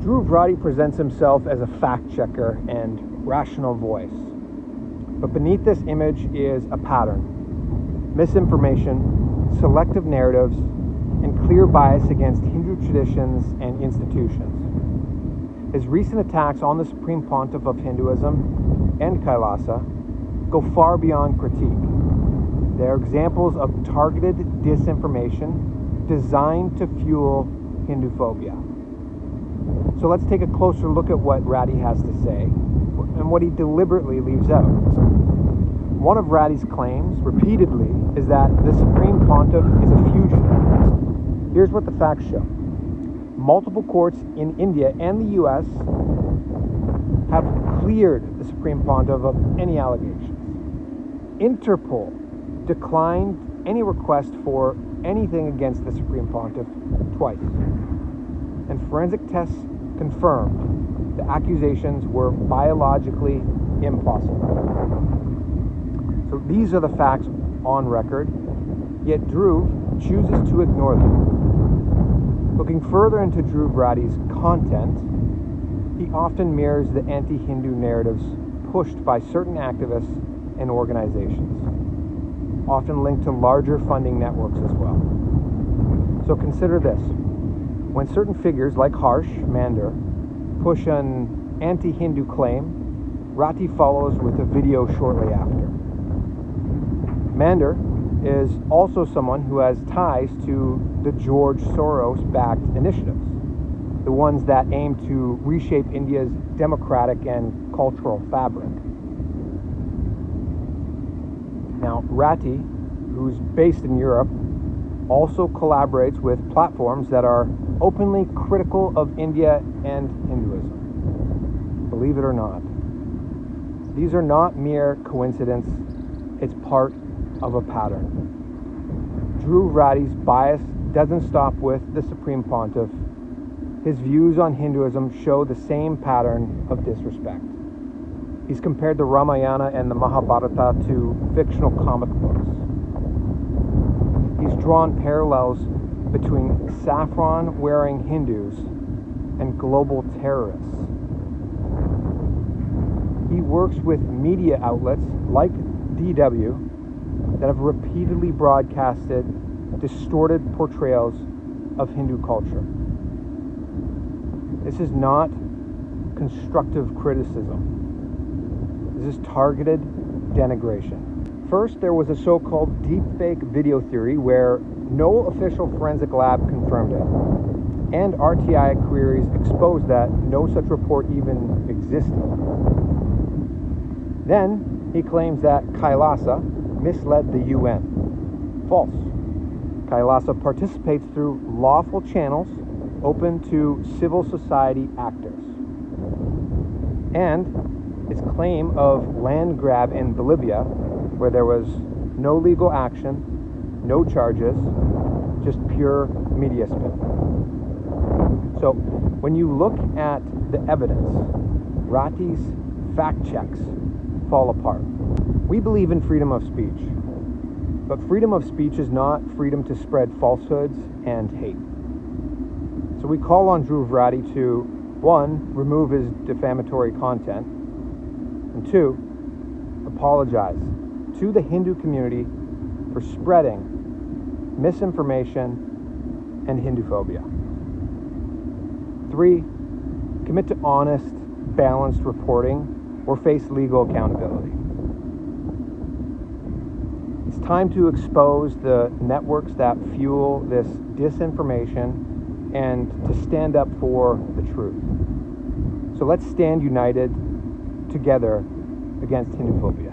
Dhruv Rathee presents himself as a fact checker and rational voice. But beneath this image is a pattern: misinformation, selective narratives, and clear bias against Hindu traditions and institutions. His recent attacks on the Supreme Pontiff of Hinduism and Kailaasa go far beyond critique. They are examples of targeted disinformation designed to fuel Hindu phobia. So let's take a closer look at what Rathee has to say and what he deliberately leaves out. One of Rathee's claims, repeatedly, is that the Supreme Pontiff is a fugitive. Here's what the facts show. Multiple courts in India and the US have cleared the Supreme Pontiff of any allegations. Interpol declined any request for anything against the Supreme Pontiff twice. And forensic tests confirmed the accusations were biologically impossible. So these are the facts on record, yet Dhruv chooses to ignore them. Looking further into Dhruv Rathee's content, he often mirrors the anti-Hindu narratives pushed by certain activists and organizations, often linked to larger funding networks as well. So consider this. When certain figures like Harsh Mander push an anti-Hindu claim, Rathee follows with a video shortly after. Mander is also someone who has ties to the George Soros-backed initiatives, the ones that aim to reshape India's democratic and cultural fabric. Now, Rathee, who's based in Europe, also collaborates with platforms that are openly critical of India and Hinduism. Believe it or not. These are not mere coincidence, it's part of a pattern. Dhruv Rathee's bias doesn't stop with the Supreme Pontiff. His views on Hinduism show the same pattern of disrespect. He's compared the Ramayana and the Mahabharata to fictional comic books. He's drawn parallels between saffron-wearing Hindus and global terrorists. He works with media outlets like DW that have repeatedly broadcasted distorted portrayals of Hindu culture. This is not constructive criticism. This is targeted denigration. First, there was a so-called deepfake video theory where no official forensic lab confirmed it, and RTI queries exposed that no such report even existed. Then, he claims that Kailaasa misled the UN. False. Kailaasa participates through lawful channels open to civil society actors. And his claim of land grab in Bolivia, where there was no legal action, no charges, just pure media spin. So when you look at the evidence, Rathee's fact checks fall apart. We believe in freedom of speech, but freedom of speech is not freedom to spread falsehoods and hate. So we call on Dhruv Rathee to, 1, remove his defamatory content, and 2, apologize to the Hindu community for spreading misinformation and Hindu phobia. 3, commit to honest, balanced reporting or face legal accountability. It's time to expose the networks that fuel this disinformation and to stand up for the truth. So let's stand united together against Hindu phobia.